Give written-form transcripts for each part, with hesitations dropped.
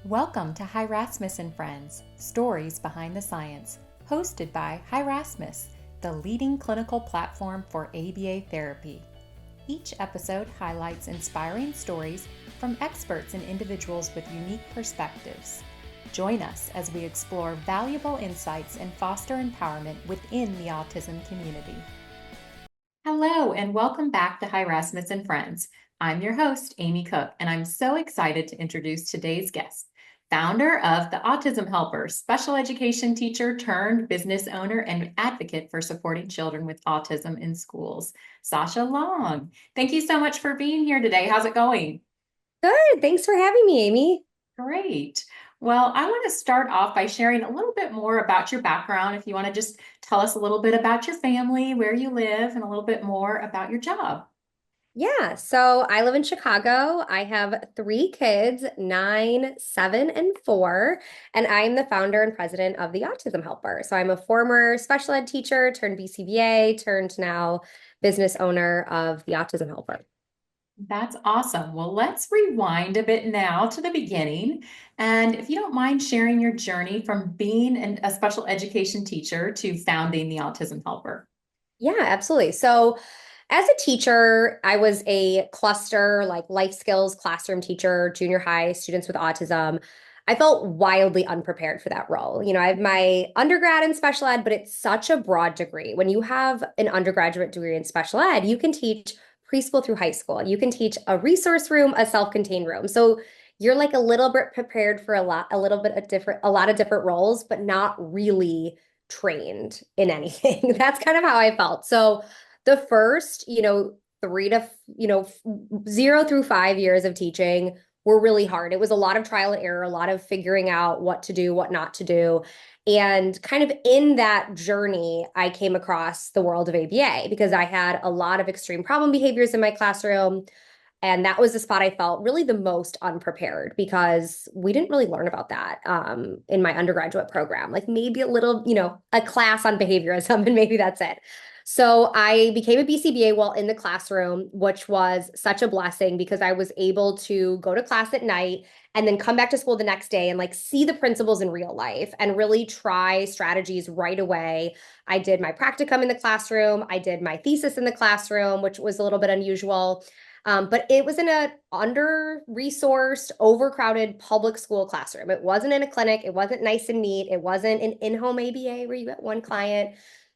Welcome to Hierasmus and Friends, Stories Behind the Science, hosted by Hierasmus, the leading clinical platform for ABA therapy. Each episode highlights inspiring stories from experts and individuals with unique perspectives. Join us as we explore valuable insights and foster empowerment within the autism community. Hello, and welcome back to Hierasmus and Friends. I'm your host, Amy Cook, and I'm so excited to introduce today's guest, founder of the Autism Helper, special education teacher turned business owner and advocate for supporting children with autism in schools, Sasha Long. Thank you so much for being here today. How's it going? Good. Thanks for having me, Amy. Great. Well, I want to start off by sharing a little bit more about your background. If you want to just tell us a little bit about your family, where you live, and a little bit more about your job. Yeah, so I live in Chicago. I have three kids, 9, 7, and 4, and I'm the founder and president of the Autism Helper. So I'm a former special ed teacher turned BCBA, turned now business owner of the Autism Helper. That's awesome. Well, let's rewind a bit now to the beginning. And if you don't mind sharing your journey from being a special education teacher to founding the Autism Helper. Yeah, absolutely. So as a teacher, I was a cluster, like life skills classroom teacher, junior high students with autism. I felt wildly unprepared for that role. I have my undergrad in special ed, but it's such a broad degree. When you have an undergraduate degree in special ed, you can teach preschool through high school. You can teach a resource room, a self-contained room. So you're like a little bit prepared for a little bit of different, a lot of different roles, but not really trained in anything. That's kind of how I felt. So the first, 0 through 5 years of teaching were really hard. It was a lot of trial and error, a lot of figuring out what to do, what not to do. And kind of in that journey, I came across the world of ABA because I had a lot of extreme problem behaviors in my classroom. And that was the spot I felt really the most unprepared because we didn't really learn about that in my undergraduate program. Like maybe a little, a class on behaviorism, and maybe that's it. So I became a BCBA while in the classroom, which was such a blessing because I was able to go to class at night and then come back to school the next day and like see the principles in real life and really try strategies right away. I did my practicum in the classroom. I did my thesis in the classroom, which was a little bit unusual. But it was in a under-resourced, overcrowded public school classroom. It wasn't in a clinic. It wasn't nice and neat. It wasn't an in-home ABA where you get one client.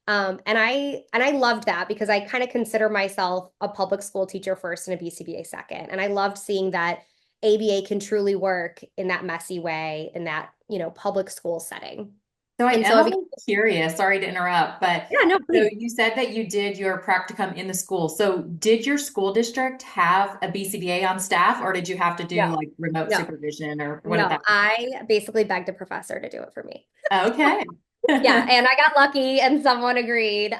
And I loved that because I kind of consider myself a public school teacher first and a BCBA second. And I loved seeing that ABA can truly work in that messy way in that, public school setting. So I And am so a I little curious, sorry to interrupt, but yeah, no, so please. you said that you did your practicum in the school. So did your school district have a BCBA on staff, or did you have to do No, like remote no, supervision, or what did no. that look I basically begged a professor to do it for me. like? Okay. Yeah, and I got lucky and someone agreed.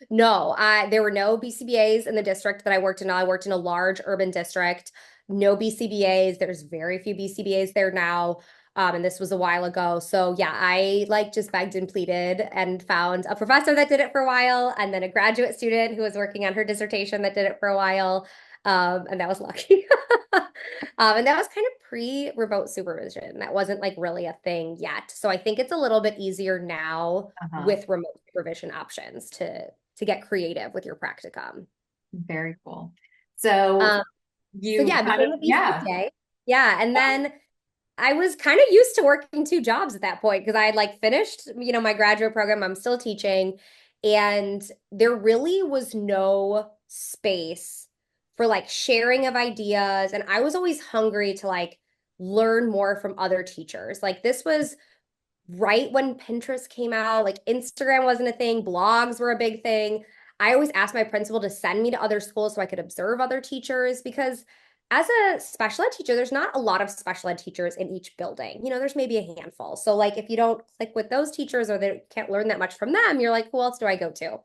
No, there were no BCBAs in the district that I worked in. I worked in a large urban district. No BCBAs. There's very few BCBAs there now. And this was a while ago. So yeah, I like just begged and pleaded and found a professor that did it for a while, and then a graduate student who was working on her dissertation that did it for a while. And that was lucky. And that was kind of pre-remote supervision. That wasn't like really a thing yet. So I think it's a little bit easier now Uh-huh. with remote supervision options to get creative with your practicum. Very cool. So Um, so you yeah, I kind of, became a yeah. BCPA. Yeah, and then I was kind of used to working two jobs at that point because I had like finished, my graduate program. I'm still teaching, and there really was no space for like sharing of ideas. And I was always hungry to like learn more from other teachers. Like this was right when Pinterest came out, like Instagram wasn't a thing, blogs were a big thing. I always asked my principal to send me to other schools so I could observe other teachers because as a special ed teacher, there's not a lot of special ed teachers in each building. There's maybe a handful. So like if you don't click with those teachers or they can't learn that much from them, you're like, who else do I go to?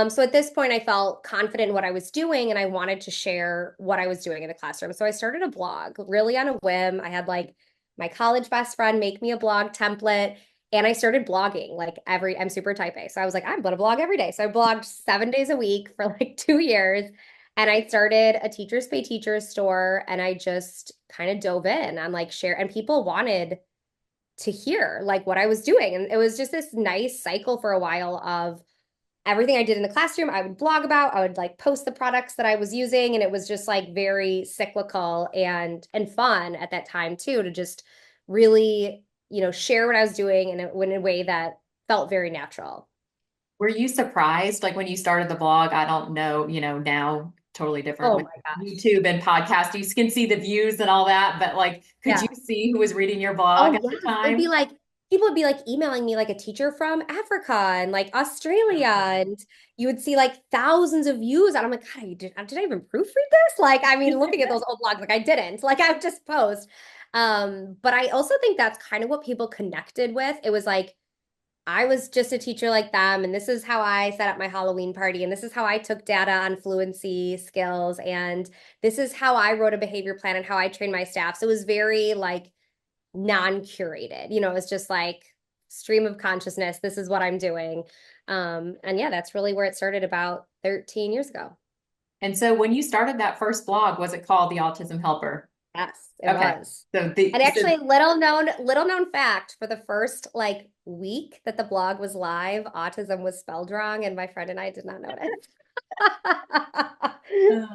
So at this point, I felt confident in what I was doing and I wanted to share what I was doing in the classroom. So I started a blog really on a whim. I had like my college best friend make me a blog template and I started blogging like I'm super type A. So I was like, I'm going to blog every day. So I blogged 7 days a week for like 2 years. And I started a Teachers Pay Teachers store, and I just kind of dove in on like share, and people wanted to hear like what I was doing. And it was just this nice cycle for a while of everything I did in the classroom, I would blog about, I would like post the products that I was using. And it was just like very cyclical and fun at that time too, to just really, share what I was doing in a way that felt very natural. Were you surprised, like when you started the blog? I don't know, now totally different Oh with my gosh. YouTube and podcast. You can see the views and all that, but like, could you Yeah. see who was reading your blog Oh at the yes. It would be time? like people would be like emailing me like a teacher from Africa and like Australia, and you would see like thousands of views. And I'm like, God, did I even proofread this? Like, I mean, looking at those old blogs, like I didn't. Like I would just post. But I also think that's kind of what people connected with. It was like I was just a teacher like them, and this is how I set up my Halloween party, and this is how I took data on fluency skills, and this is how I wrote a behavior plan and how I trained my staff. So it was very like non-curated. It's just like stream of consciousness. This is what I'm doing. And yeah, that's really where it started about 13 years ago. And so when you started that first blog, was it called the Autism Helper? Yes, it Okay. was. So the And so actually, little known fact, for the first like week that the blog was live, autism was spelled wrong, and my friend and I did not notice.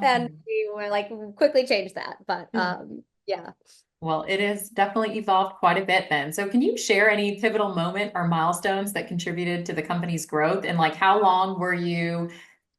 And we were like quickly changed that. But yeah. well, it has definitely evolved quite a bit then. So can you share any pivotal moment or milestones that contributed to the company's growth? And like how long were you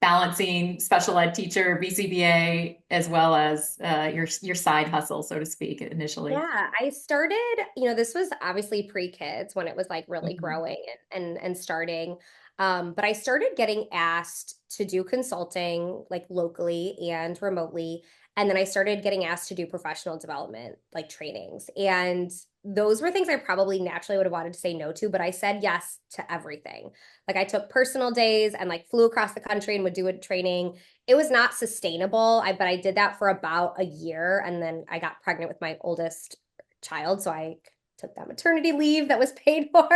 balancing special ed teacher, BCBA, as well as your side hustle, so to speak, initially? Yeah, I started, this was obviously pre-kids when it was like really Mhm. growing and starting. But I started getting asked to do consulting like locally and remotely. And then I started getting asked to do professional development, like trainings. And those were things I probably naturally would have wanted to say no to, but I said yes to everything. Like I took personal days and like flew across the country and would do a training. It was not sustainable. But I did that for about a year, and then I got pregnant with my oldest child, so I took that maternity leave that was paid for,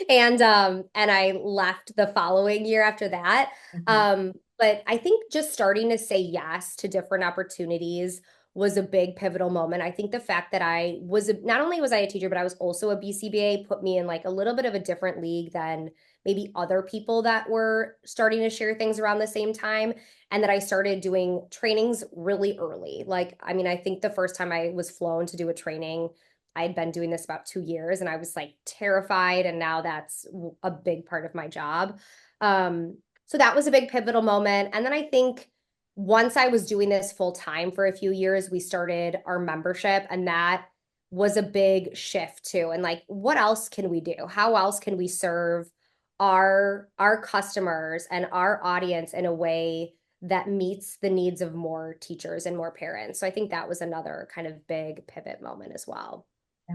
and I left the following year after that. Mhm. But I think just starting to say yes to different opportunities was a big pivotal moment. I think the fact that not only was I a teacher, but I was also a BCBA put me in like a little bit of a different league than maybe other people that were starting to share things around the same time, and that I started doing trainings really early. Like, I mean, I think the first time I was flown to do a training, I had been doing this about 2 years, and I was like terrified. And now that's a big part of my job. So that was a big pivotal moment. And then I think once I was doing this full time for a few years, we started our membership, and that was a big shift too. And like, what else can we do? How else can we serve our customers and our audience in a way that meets the needs of more teachers and more parents? So I think that was another kind of big pivot moment as well.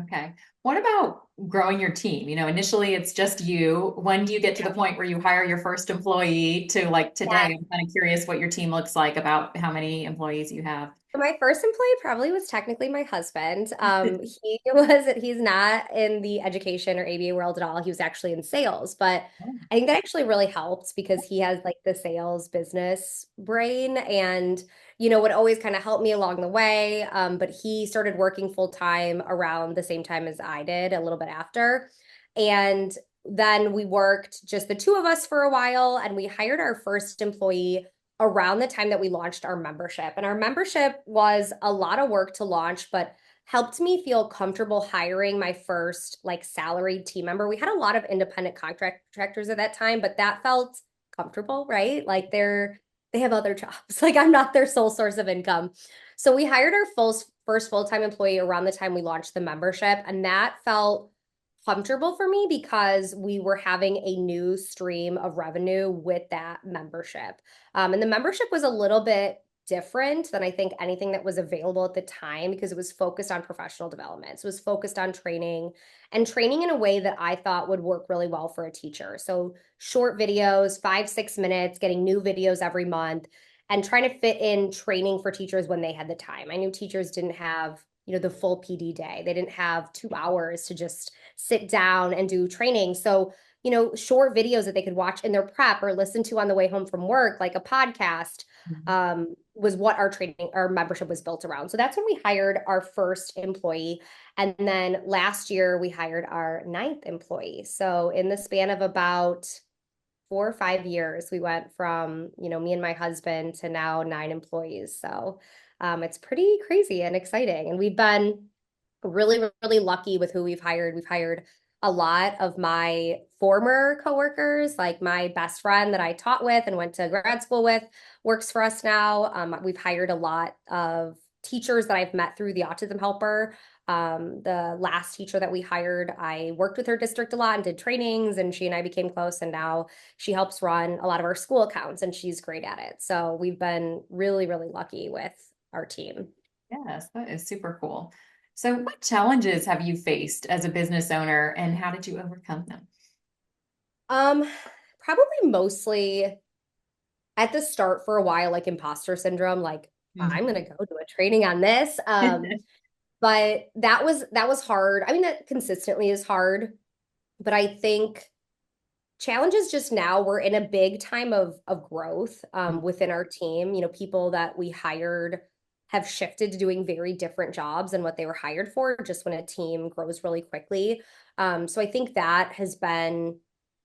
Okay. What about growing your team? Initially it's just you. When do you get to the point where you hire your first employee to like today? Yeah. I'm kind of curious what your team looks like about how many employees you have. My first employee probably was technically my husband. He's not in the education or ABA world at all. He was actually in sales, but I think that actually really helped because he has like the sales business brain and, would always kind of help me along the way. But he started working full time around the same time as I did, a little bit after. And then we worked just the two of us for a while, and we hired our first employee around the time that we launched our membership. And our membership was a lot of work to launch, but helped me feel comfortable hiring my first like salaried team member. We had a lot of independent contractors at that time, but that felt comfortable, right? Like they have other jobs. Like I'm not their sole source of income. So we hired our first full-time employee around the time we launched the membership, and that felt comfortable for me because we were having a new stream of revenue with that membership. And the membership was a little bit different than I think anything that was available at the time because it was focused on professional development. So it was focused on training and training in a way that I thought would work really well for a teacher. So short videos, 5, 6 minutes, getting new videos every month, and trying to fit in training for teachers when they had the time. I knew teachers didn't have, the full PD day. They didn't have 2 hours to just sit down and do training. So short videos that they could watch in their prep or listen to on the way home from work, like a podcast, Mhm. was what our membership was built around. So that's when we hired our first employee. And then last year we hired our ninth employee. So in the span of about 4 or 5 years, we went from, me and my husband to now 9 employees. So it's pretty crazy and exciting. And we've been really, really lucky with who we've hired. We've hired a lot of my former coworkers, like my best friend that I taught with and went to grad school with, works for us now. We've hired a lot of teachers that I've met through the Autism Helper. The last teacher that we hired, I worked with her district a lot and did trainings, and she and I became close, and now she helps run a lot of our school accounts, and she's great at it. So we've been really, really lucky with our team. Yes, that is super cool. So, what challenges have you faced as a business owner and how did you overcome them? Um, Probably mostly at the start for a while, like imposter syndrome, like I'm gonna go to a training on this. But that was hard. I mean, that consistently is hard, but I think challenges just now, we're in a big time of growth within our team. People that we hired have shifted to doing very different jobs than what they were hired for, just when a team grows really quickly. So I think that has been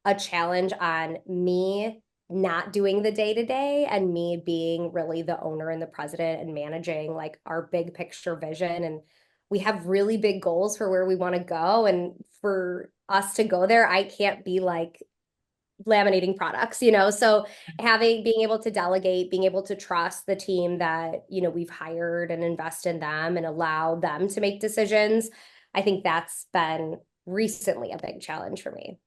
a challenge on me not doing the day to day and me being really the owner and the president and managing like our big picture vision. And we have really big goals for where we want to go. And for us to go there, I can't be like laminating products, so being able to delegate, being able to trust the team that we've hired and invest in them and allow them to make decisions. I think that's been recently a big challenge for me.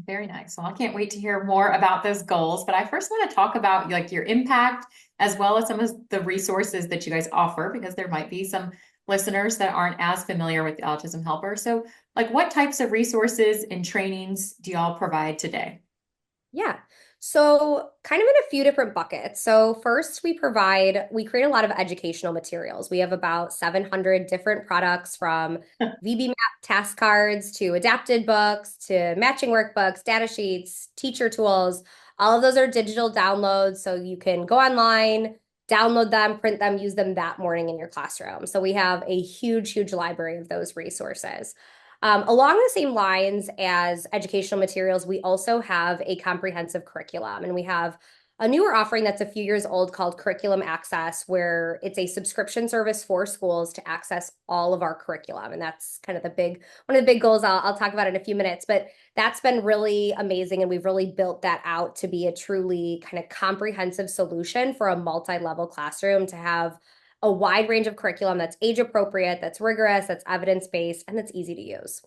Very nice. Well, I can't wait to hear more about those goals, but I first want to talk about like your impact as well as some of the resources that you guys offer, because there might be some listeners that aren't as familiar with the Autism Helper. So, like, what types of resources and trainings do y'all provide today? Yeah. So, kind of in a few different buckets. So, first, we create a lot of educational materials. We have about 700 different products, from VB Map task cards to adapted books to matching workbooks, data sheets, teacher tools. All of those are digital downloads. So, you can go online, download them, print them, use them that morning in your classroom. So, we have a huge, huge library of those resources. Along the same lines as educational materials, we also have a comprehensive curriculum, and we have a newer offering that's a few years old called Curriculum Access, where it's a subscription service for schools to access all of our curriculum. And that's kind of one of the big goals I'll talk about in a few minutes, but that's been really amazing. And we've really built that out to be a truly kind of comprehensive solution for a multi-level classroom, to have a wide range of curriculum that's age appropriate, that's rigorous, that's evidence-based, and that's easy to use.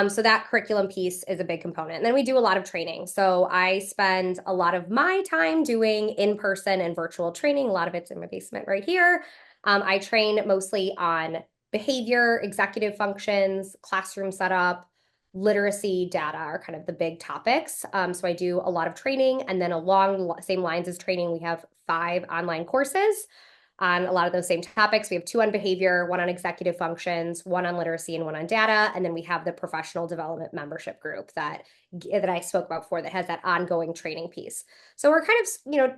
So that curriculum piece is a big component. And then we do a lot of training. So I spend a lot of my time doing in-person and virtual training. A lot of it's in my basement right here. I train mostly on behavior, executive functions, classroom setup, literacy, data are kind of the big topics. So I do a lot of training. And then along the same lines as training, we have 5 online courses on a lot of those same topics. We have 2 on behavior, 1 on executive functions, 1 on literacy, and 1 on data. And then we have the professional development membership group that I spoke about before, that has that ongoing training piece. So we're kind of,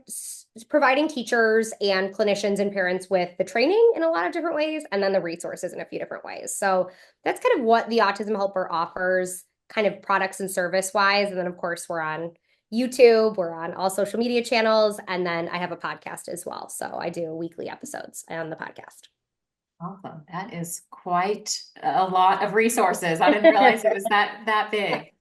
providing teachers and clinicians and parents with the training in a lot of different ways, and then the resources in a few different ways. So that's kind of what the Autism Helper offers, kind of products and service wise. And then, of course, we're on YouTube, we're on all social media channels, and then I have a podcast as well. So I do weekly episodes on the podcast. Awesome. That is quite a lot of resources. I didn't realize it was that big.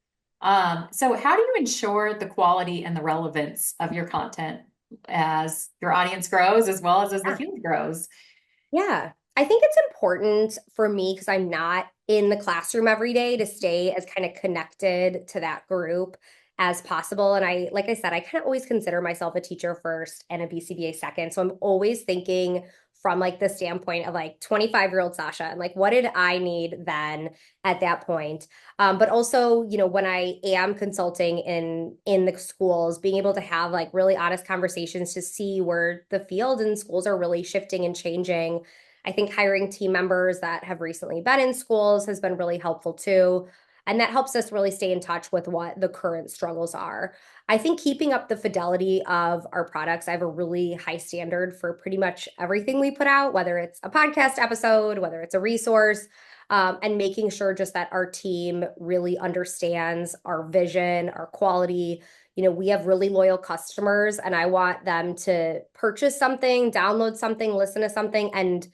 So how do you ensure the quality and the relevance of your content as your audience grows as well as the Yeah. field grows? Yeah. I think it's important for me, because I'm not in the classroom every day, to stay as kind of connected to that group as possible. And like I said, I kind of always consider myself a teacher first and a BCBA second. So I'm always thinking from like the standpoint of like 25-year-old Sasha, and like, what did I need then at that point? But also, when I am consulting in the schools, being able to have like really honest conversations to see where the field and schools are really shifting and changing. I think hiring team members that have recently been in schools has been really helpful too. And that helps us really stay in touch with what the current struggles are. I think keeping up the fidelity of our products, I have a really high standard for pretty much everything we put out, whether it's a podcast episode, whether it's a resource, and making sure just that our team really understands our vision, our quality. We have really loyal customers, and I want them to purchase something, download something, listen to something, and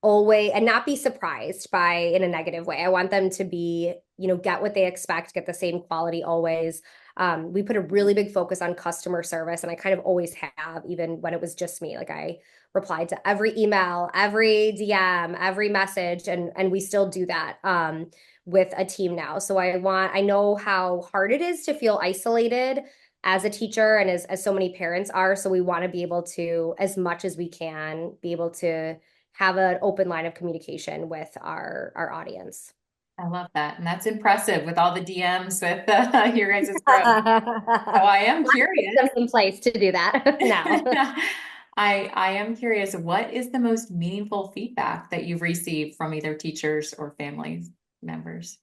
always and not be surprised by in a negative way. I want them to be, get what they expect, get the same quality always. We put a really big focus on customer service, and I kind of always have, even when it was just me. Like I replied to every email, every DM, every message, and we still do that with a team now. So I know how hard it is to feel isolated as a teacher and as so many parents are. So we want to be able to, as much as we can, be able to have an open line of communication with our audience. I love that. And that's impressive with all the DMs with your guys' growth. So I am curious. Systems in place to do that now. I am curious, what is the most meaningful feedback that you've received from either teachers or family members?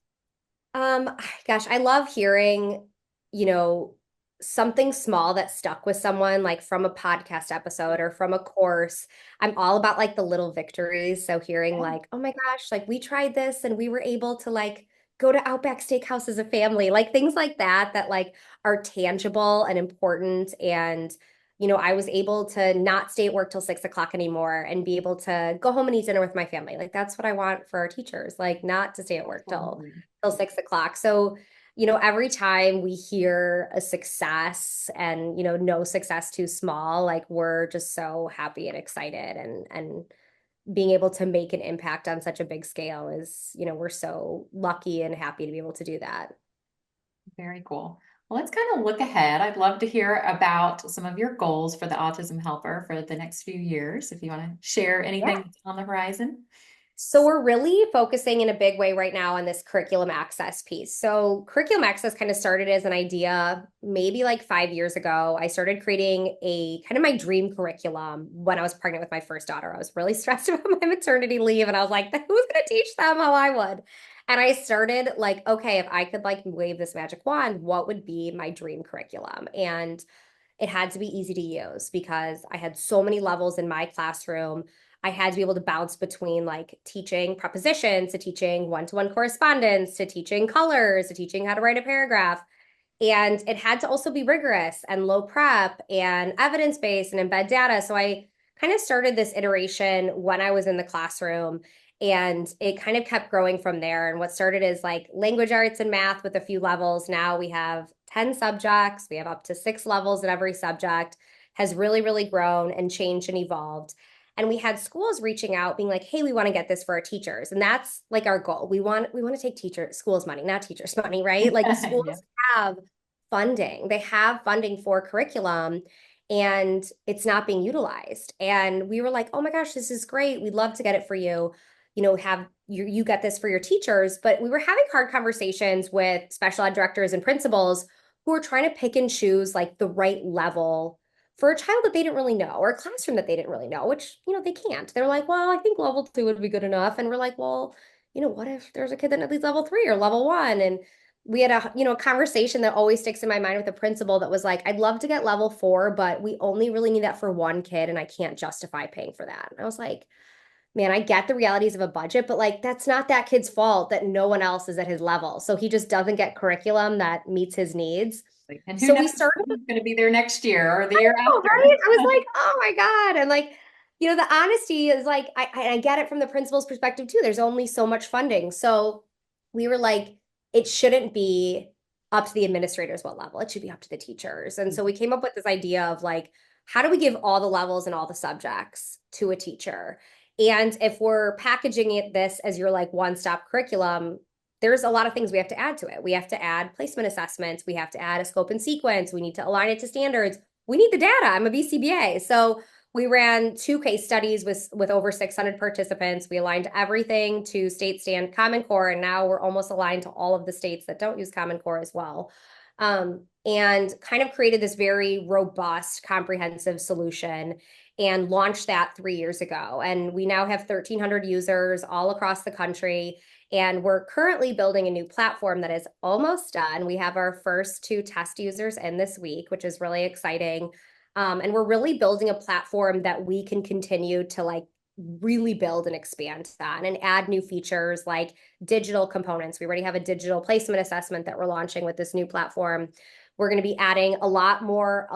Gosh, I love hearing, you know, something small that stuck with someone, like from a podcast episode or from a course. I'm all about like the little victories. So hearing Yeah. like, oh my gosh, like we tried this and we were able to like go to Outback Steakhouse as a family, like things like that, that like are tangible and important. And, I was able to not stay at work till 6 o'clock anymore and be able to go home and eat dinner with my family. Like that's what I want for our teachers, like not to stay at work Absolutely. till 6 o'clock. So, every time we hear a success and, no success too small, like we're just so happy and excited and being able to make an impact on such a big scale is, we're so lucky and happy to be able to do that. Very cool. Well, let's kind of look ahead. I'd love to hear about some of your goals for the Autism Helper for the next few years, if you want to share Yeah. anything that's on the horizon. So we're really focusing in a big way right now on this curriculum access piece. So curriculum access kind of started as an idea maybe like 5 years ago. I started creating a kind of my dream curriculum when I was pregnant with my first daughter. I was really stressed about my maternity leave, and I was like, who's going to teach them how I would? And I started like, okay, if I could like wave this magic wand, what would be my dream curriculum? And it had to be easy to use because I had so many levels in my classroom. I had to be able to bounce between like teaching prepositions to teaching one-to-one correspondence to teaching colors to teaching how to write a paragraph. And it had to also be rigorous and low prep and evidence-based and embed data. So I kind of started this iteration when I was in the classroom, and it kind of kept growing from there. And what started as like language arts and math with a few levels. Now we have 10 subjects. We have up to 6 levels in every subject, has really, really grown and changed and evolved. And we had schools reaching out being like, hey, we want to get this for our teachers. And that's like our goal. We want to take schools money, not teachers money, right? Like schools Yeah. have funding. They have funding for curriculum, and it's not being utilized. And we were like, oh my gosh, this is great. We'd love to get it for you. Have you get this for your teachers. But we were having hard conversations with special ed directors and principals who were trying to pick and choose like the right level for a child that they didn't really know, or a classroom that they didn't really know, which, they can't. They're like, well, I think level 2 would be good enough. And we're like, well, what if there's a kid that needs level 3 or level 1? And we had a conversation that always sticks in my mind with the principal that was like, I'd love to get level 4, but we only really need that for one kid, and I can't justify paying for that. And I was like, man, I get the realities of a budget, but like that's not that kid's fault that no one else is at his level. So he just doesn't get curriculum that meets his needs. And who So we knows started, who's going to be there next year or the year oh, after. right? I was like, oh my God. And like, the honesty is like, I get it from the principal's perspective too. There's only so much funding. So we were like, it shouldn't be up to the administrators what level. It should be up to the teachers. And so we came up with this idea of like, how do we give all the levels and all the subjects to a teacher? And if we're packaging this as your like one-stop curriculum, there's a lot of things we have to add to it. We have to add placement assessments. We have to add a scope and sequence. We need to align it to standards. We need the data. I'm a BCBA. So we ran 2 case studies with over 600 participants. We aligned everything to state stand Common Core, and now we're almost aligned to all of the states that don't use Common Core as well. And kind of created this very robust, comprehensive solution and launched that 3 years ago. And we now have 1,300 users all across the country. And we're currently building a new platform that is almost done. We have our first 2 test users in this week, which is really exciting. And we're really building a platform that we can continue to like really build and expand on and add new features like digital components. We already have a digital placement assessment that we're launching with this new platform. We're going to be adding a lot more,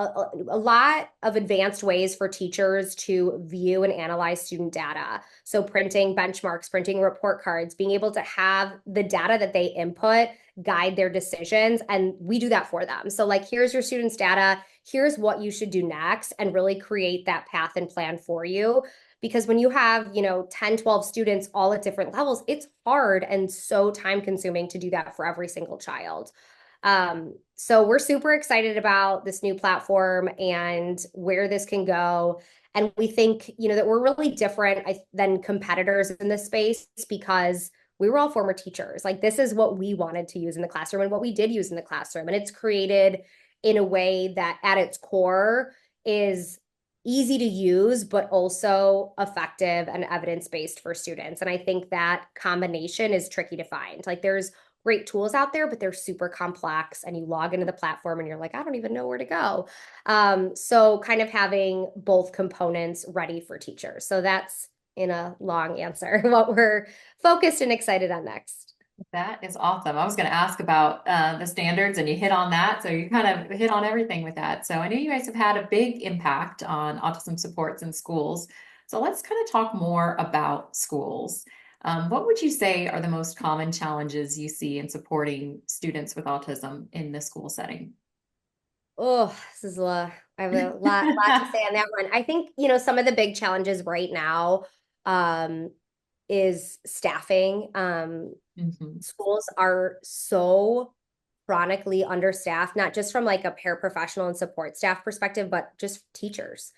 a lot of advanced ways for teachers to view and analyze student data. So printing benchmarks, printing report cards, being able to have the data that they input guide their decisions. And we do that for them. So like, here's your students' data. Here's what you should do next, and really create that path and plan for you. Because when you have, 10, 12 students all at different levels, it's hard and so time consuming to do that for every single child. So we're super excited about this new platform and where this can go. And we think, that we're really different than competitors in this space because we were all former teachers. Like this is what we wanted to use in the classroom and what we did use in the classroom. And it's created in a way that at its core is easy to use, but also effective and evidence-based for students. And I think that combination is tricky to find. Like there's great tools out there, but they're super complex, and you log into the platform and you're like, I don't even know where to go. So kind of having both components ready for teachers. So that's, in a long answer, what we're focused and excited on next. That is awesome. I was going to ask about the standards, and you hit on that. So you kind of hit on everything with that. So I know you guys have had a big impact on autism supports in schools. So let's kind of talk more about schools. What would you say are the most common challenges you see in supporting students with autism in the school setting? Oh, this is I have a lot to say on that one. I think, some of the big challenges right now um, is staffing. Mhm. Schools are so chronically understaffed, not just from like a paraprofessional and support staff perspective, but just teachers.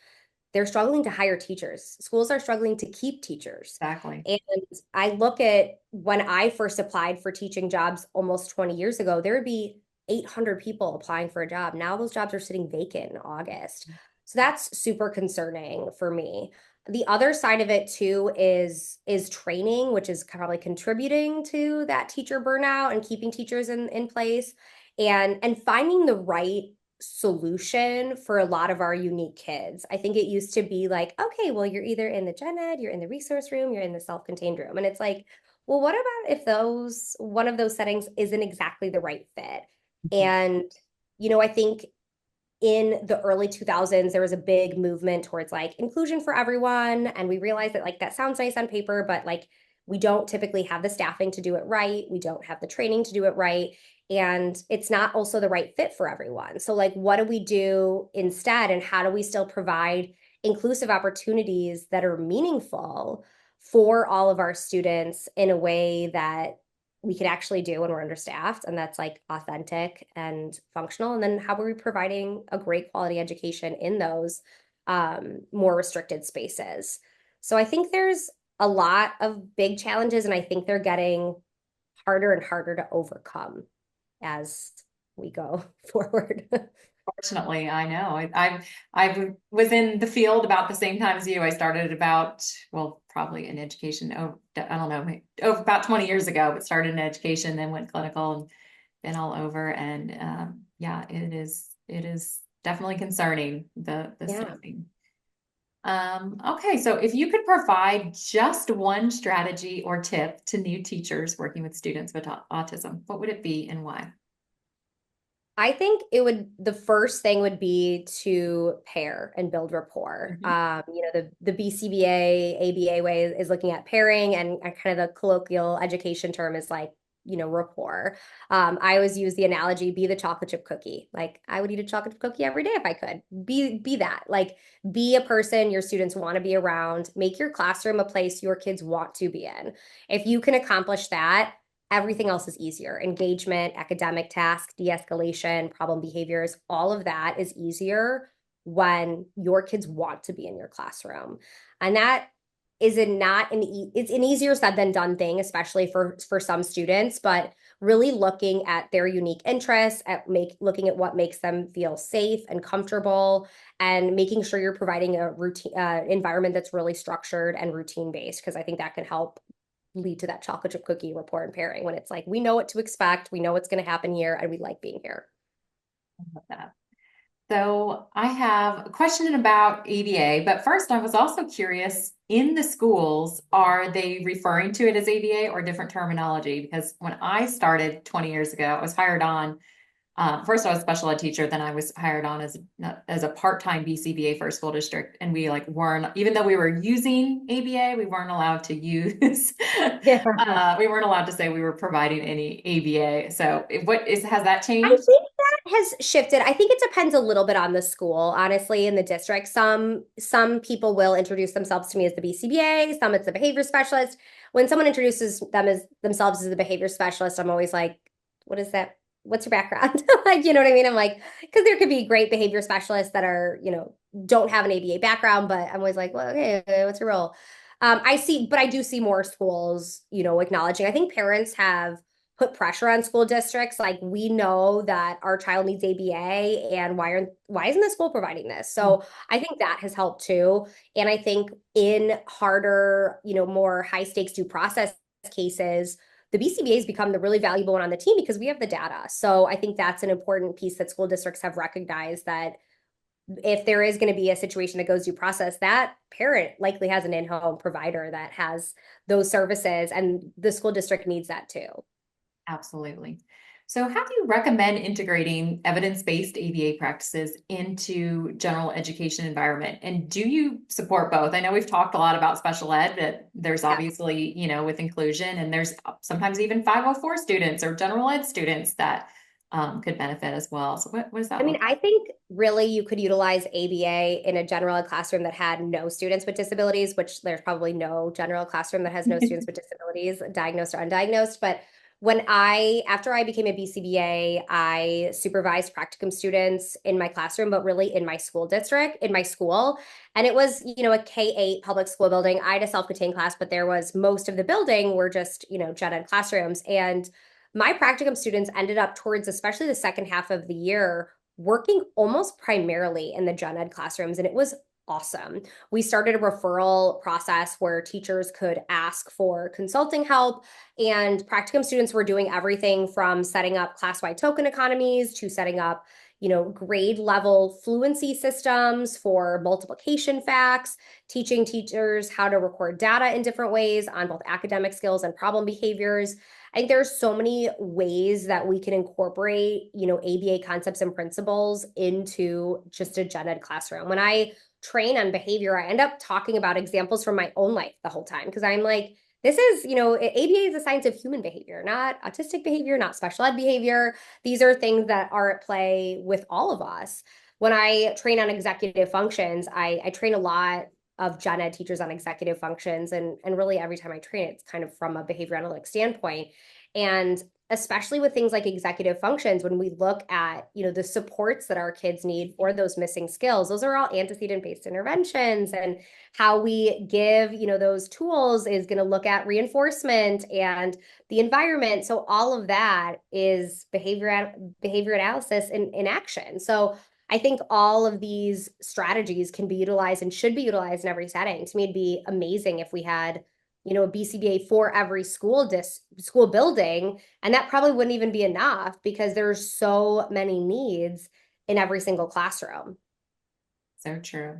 They're struggling to hire teachers. Schools are struggling to keep teachers. Exactly. And I look at when I first applied for teaching jobs almost 20 years ago, there would be 800 people applying for a job. Now those jobs are sitting vacant in August. So that's super concerning for me. The other side of it too is training, which is probably contributing to that teacher burnout and keeping teachers in place, and finding the right solution for a lot of our unique kids. I think it used to be like, okay, well, you're either in the gen ed, you're in the resource room, you're in the self-contained room. And it's like, well, what about if one of those settings isn't exactly the right fit? Mhm. And, I think in the early 2000s, there was a big movement towards like inclusion for everyone. And we realized that like that sounds nice on paper, but like we don't typically have the staffing to do it right. We don't have the training to do it right. And it's not also the right fit for everyone. So, like, what do we do instead? And how do we still provide inclusive opportunities that are meaningful for all of our students in a way that we could actually do when we're understaffed, and that's like authentic and functional? And then how are we providing a great quality education in those more restricted spaces? So I think there's a lot of big challenges, and I think they're getting harder and harder to overcome as we go forward. Fortunately, I know. I was in the field about the same time as you. I started about, well, probably in education. Oh, I don't know, about 20 years ago, but started in education, then went clinical and been all over. And yeah, it is definitely concerning, the Yeah. staffing. Okay, so if you could provide just one strategy or tip to new teachers working with students with autism, what would it be and why? I think the first thing would be to pair and build rapport. Mhm. The BCBA, ABA way is looking at pairing, and kind of the colloquial education term is like, rapport. I always use the analogy, be the chocolate chip cookie. Like I would eat a chocolate chip cookie every day if I could. Be that. Like be a person your students want to be around. Make your classroom a place your kids want to be in. If you can accomplish that, everything else is easier. Engagement, academic tasks, de-escalation, problem behaviors, all of that is easier when your kids want to be in your classroom. And that is it's an easier said than done thing, especially for some students, but really looking at their unique interests, looking at what makes them feel safe and comfortable, and making sure you're providing a routine environment that's really structured and routine based, because I think that can help lead to that chocolate chip cookie rapport and pairing when it's like, we know what to expect, we know what's going to happen here, and we like being here. I love that. So I have a question about ABA, but first I was also curious, in the schools, are they referring to it as ABA or different terminology? Because when I started 20 years ago, I was hired on. First, I was a special ed teacher. Then I was hired on as a part-time BCBA for a school district, and we like weren't, even though we were using ABA, we weren't allowed to use. Yeah. We weren't allowed to say we were providing any ABA. So, has that I changed? think that has shifted. I think it depends a little bit on the school, honestly, in the district. Some people will introduce themselves to me as the BCBA, some it's the behavior specialist. When someone introduces themselves as the behavior specialist, I'm always like, what is that? What's your background? Like, you know what I mean? I'm like, because there could be great behavior specialists that are, don't have an ABA background, but I'm always like, well, okay, what's your role? But I do see more schools, acknowledging. I think parents have put pressure on school districts. Like, we know that our child needs ABA, and why isn't the school providing this? So I think that has helped too. And I think in harder, more high stakes due process cases, the BCBA has become the really valuable one on the team because we have the data. So I think that's an important piece that school districts have recognized, that if there is going to be a situation that goes due process, that parent likely has an in-home provider that has those services, and the school district needs that too. Absolutely. So, how do you recommend integrating evidence-based ABA practices into general education environment? And do you support both? I know we've talked a lot about special ed, but there's Yeah. obviously, with inclusion, and there's sometimes even 504 students or general ed students that could benefit as well. So, what does that I mean, look I think really you could utilize ABA in a general ed classroom that had no students with disabilities, which there's probably no general classroom that has no like? students with disabilities, diagnosed or undiagnosed. But after I became a BCBA, I supervised practicum students in my classroom, but really in my school district, in my school. And it was, a K-8 public school building. I had a self-contained class, but there was most of the building were just, gen ed classrooms. And my practicum students ended up towards, especially the second half of the year, working almost primarily in the gen ed classrooms, and it was awesome. We started a referral process where teachers could ask for consulting help, and practicum students were doing everything from setting up class-wide token economies to setting up, grade level fluency systems for multiplication facts, teaching teachers how to record data in different ways on both academic skills and problem behaviors. I think there's so many ways that we can incorporate, ABA concepts and principles into just a gen ed classroom. When I train on behavior, I end up talking about examples from my own life the whole time, because I'm like, this is, ABA is a science of human behavior, not autistic behavior, not special ed behavior. These are things that are at play with all of us. When I train on executive functions, I train a lot of gen ed teachers on executive functions, and really every time I train, it's kind of from a behavior analytics standpoint. And especially with things like executive functions, when we look at, the supports that our kids need for those missing skills, those are all antecedent-based interventions. And how we give, those tools is going to look at reinforcement and the environment. So all of that is behavior analysis in action. So I think all of these strategies can be utilized and should be utilized in every setting. To me, it'd be amazing if we had, a BCBA for every school building, and that probably wouldn't even be enough because there's so many needs in every single classroom. So true.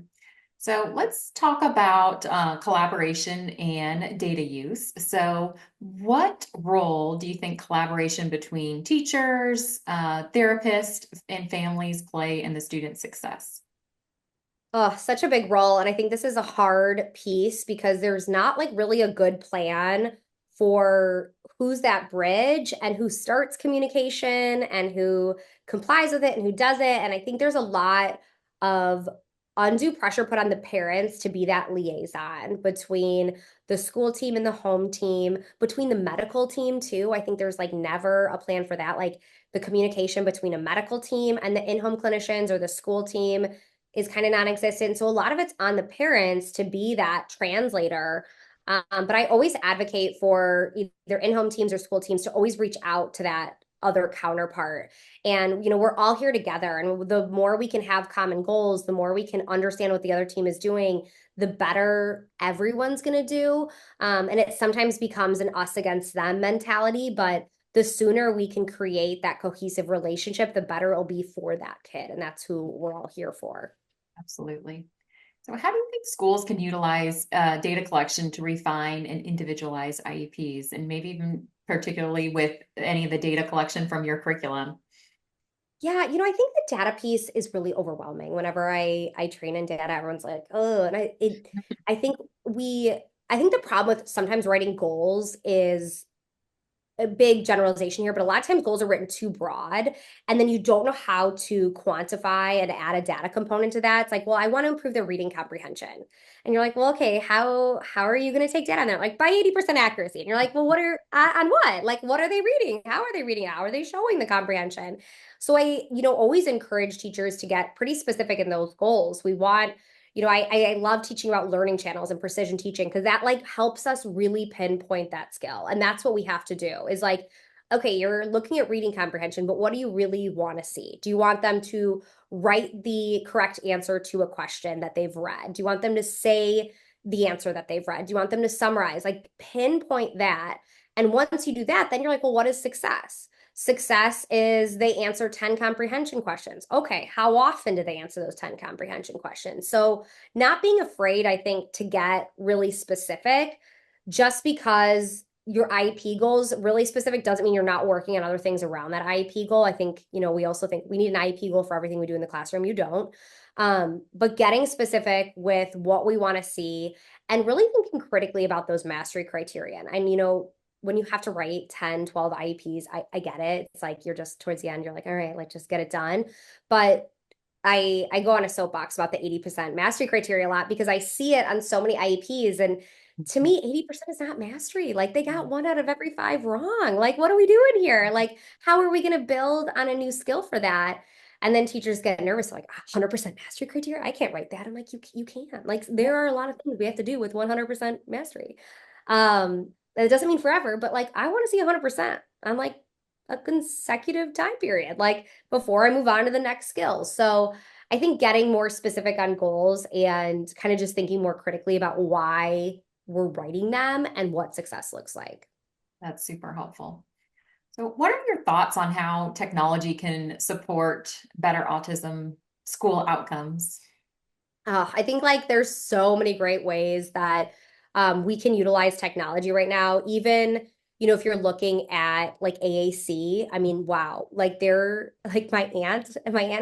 So let's talk about collaboration and data use. So, what role do you think collaboration between teachers, therapists, and families play in the student success? Oh, such a big role. And I think this is a hard piece because there's not like really a good plan for who's that bridge and who starts communication and who complies with it and who doesn't. And I think there's a lot of undue pressure put on the parents to be that liaison between the school team and the home team, between the medical team too. I think there's like never a plan for that. Like, the communication between a medical team and the in-home clinicians or the school team is kind of non-existent. So a lot of it's on the parents to be that translator. But I always advocate for either in-home teams or school teams to always reach out to that other counterpart. And, we're all here together. And the more we can have common goals, the more we can understand what the other team is doing, the better everyone's going to do. And it sometimes becomes an us against them mentality, but the sooner we can create that cohesive relationship, the better it'll be for that kid. And that's who we're all here for. Absolutely. So, how do you think schools can utilize data collection to refine and individualize IEPs, and maybe even particularly with any of the data collection from your curriculum? Yeah, I think the data piece is really overwhelming. Whenever I train in data, everyone's like, "Oh," and I think I think the problem with sometimes writing goals is a big generalization here, but a lot of times goals are written too broad, and then you don't know how to quantify and add a data component to that. It's like, well, I want to improve their reading comprehension. And you're like, well, okay, how are you going to take data on that? Like by 80% accuracy. And you're like, well, what are on what? Like, what are they reading? How are they reading? How are they showing the comprehension? So I, always encourage teachers to get pretty specific in those goals. We want I love teaching about learning channels and precision teaching because that like helps us really pinpoint that skill. And that's what we have to do is like, okay, you're looking at reading comprehension, but what do you really want to see? Do you want them to write the correct answer to a question that they've read? Do you want them to say the answer that they've read? Do you want them to summarize? Like pinpoint that. And once you do that, then you're like, well, what is success? Success is they answer 10 comprehension questions. Okay, how often do they answer those 10 comprehension questions? So, not being afraid, I think, to get really specific just because your IEP goals really specific doesn't mean you're not working on other things around that IEP goal. I think, we also think we need an IEP goal for everything we do in the classroom. You don't. But getting specific with what we want to see and really thinking critically about those mastery criteria. And, when you have to write 10, 12 IEPs, I get it. It's like you're just towards the end, you're like, all right, like just get it done. But I go on a soapbox about the 80% mastery criteria a lot because I see it on so many IEPs. And to me, 80% is not mastery. Like they got one out of every five wrong. Like, what are we doing here? Like, how are we going to build on a new skill for that? And then teachers get nervous, like 100% mastery criteria. I can't write that. I'm like, you can't. Like, there are a lot of things we have to do with 100% mastery. It doesn't mean forever, but like, I want to see 100% on like a consecutive time period, like before I move on to the next skill. So I think getting more specific on goals and kind of just thinking more critically about why we're writing them and what success looks like. That's super helpful. So, what are your thoughts on how technology can support better autism school outcomes? I think like there's so many great ways that we can utilize technology right now. Even, if you're looking at like AAC, I mean, wow, like they're like my aunt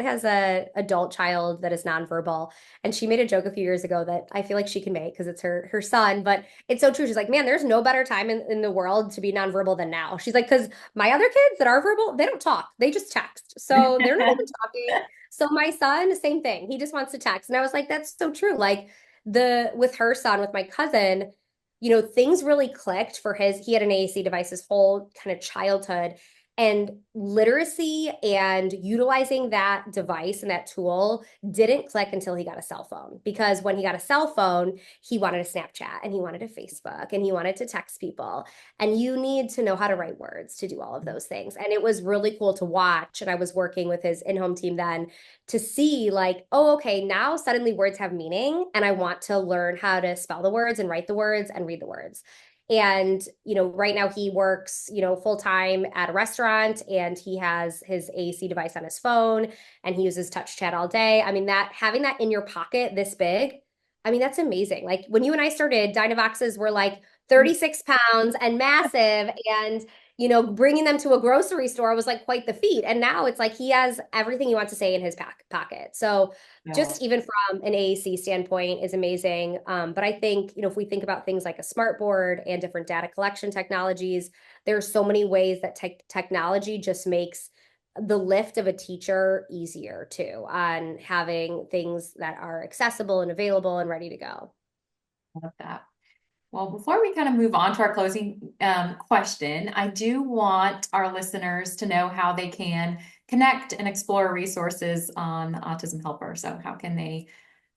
has a adult child that is nonverbal, and she made a joke a few years ago that I feel like she can make because it's her son, but it's so true. She's like, man, there's no better time in the world to be nonverbal than now. She's like, because my other kids that are verbal, they don't talk, they just text, so they're not even talking. So my son, same thing. He just wants to text. And I was like, that's so true. Like the with her son, with my cousin, things really clicked for he had an AAC device his whole kind of childhood. And literacy and utilizing that device and that tool didn't click until he got a cell phone. Because when he got a cell phone, he wanted to Snapchat and he wanted to Facebook and he wanted to text people. And you need to know how to write words to do all of those things. And it was really cool to watch. And I was working with his in-home team then to see like, oh, okay, now suddenly words have meaning and I want to learn how to spell the words and write the words and read the words. And, right now he works, full time at a restaurant and he has his AC device on his phone and he uses touch chat all day. I mean, that having that in your pocket this big, I mean, that's amazing. Like when you and I started, Dynavoxes were like 36 pounds and massive. And bringing them to a grocery store was like quite the feat. And now it's like he has everything he wants to say in his pocket. So Yeah. just even from an AAC standpoint is amazing. But I think, if we think about things like a smart board and different data collection technologies, there are so many ways that technology just makes the lift of a teacher easier too on having things that are accessible and available and ready to go. I love that. Well, before we kind of move on to our closing question, I do want our listeners to know how they can connect and explore resources on Autism Helper. So, how can they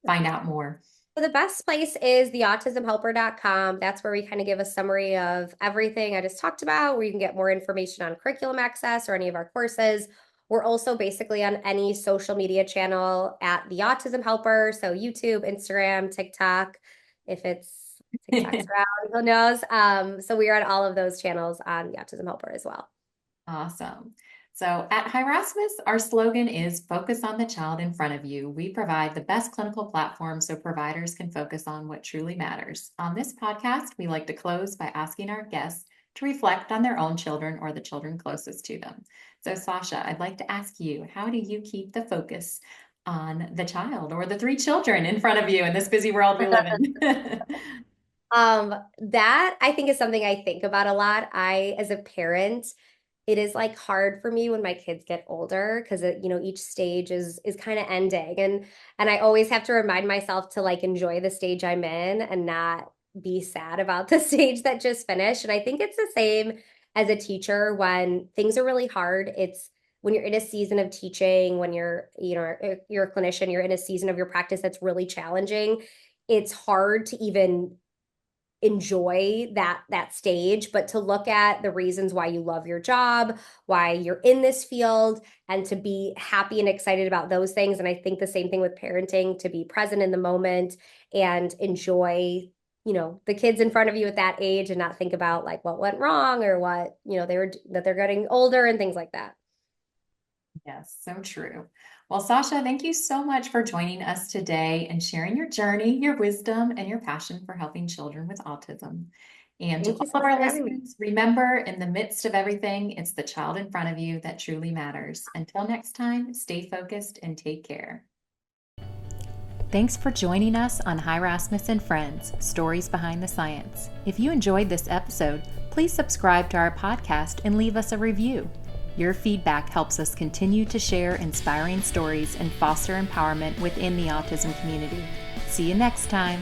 find out more? So the best place is the autismhelper.com. That's where we kind of give a summary of everything I just talked about, where you can get more information on curriculum access or any of our courses. We're also basically on any social media channel at the Autism Helper. So YouTube, Instagram, TikTok, if it's TikTok's around, who knows? So we are on all of those channels on the Autism Helper as well. Awesome. So at Hirasmus, our slogan is focus on the child in front of you. We provide the best clinical platform so providers can focus on what truly matters. On this podcast, we like to close by asking our guests to reflect on their own children or the children closest to them. So Sasha, I'd like to ask you, how do you keep the focus on the child or the three children in front of you in this busy world we live in? That I think is something I think about a lot. As a parent, it is like hard for me when my kids get older because each stage is kind of ending, and I always have to remind myself to like enjoy the stage I'm in and not be sad about the stage that just finished. And I think it's the same as a teacher when things are really hard. It's when you're in a season of teaching, when you're a clinician, you're in a season of your practice that's really challenging. It's hard to even enjoy that stage, but to look at the reasons why you love your job, why you're in this field, and to be happy and excited about those things. And I think the same thing with parenting, to be present in the moment and enjoy the kids in front of you at that age and not think about like what went wrong or what that they're getting older and things like that. Yes, so true. Well, Sasha, thank you so much for joining us today and sharing your journey, your wisdom, and your passion for helping children with autism. And to Thank you all so of much our for having me. listeners, remember, in the midst of everything, it's the child in front of you that truly matters. Until next time, stay focused and take care. Thanks for joining us on Hirasmus and Friends, Stories Behind the Science. If you enjoyed this episode, please subscribe to our podcast and leave us a review. Your feedback helps us continue to share inspiring stories and foster empowerment within the autism community. See you next time.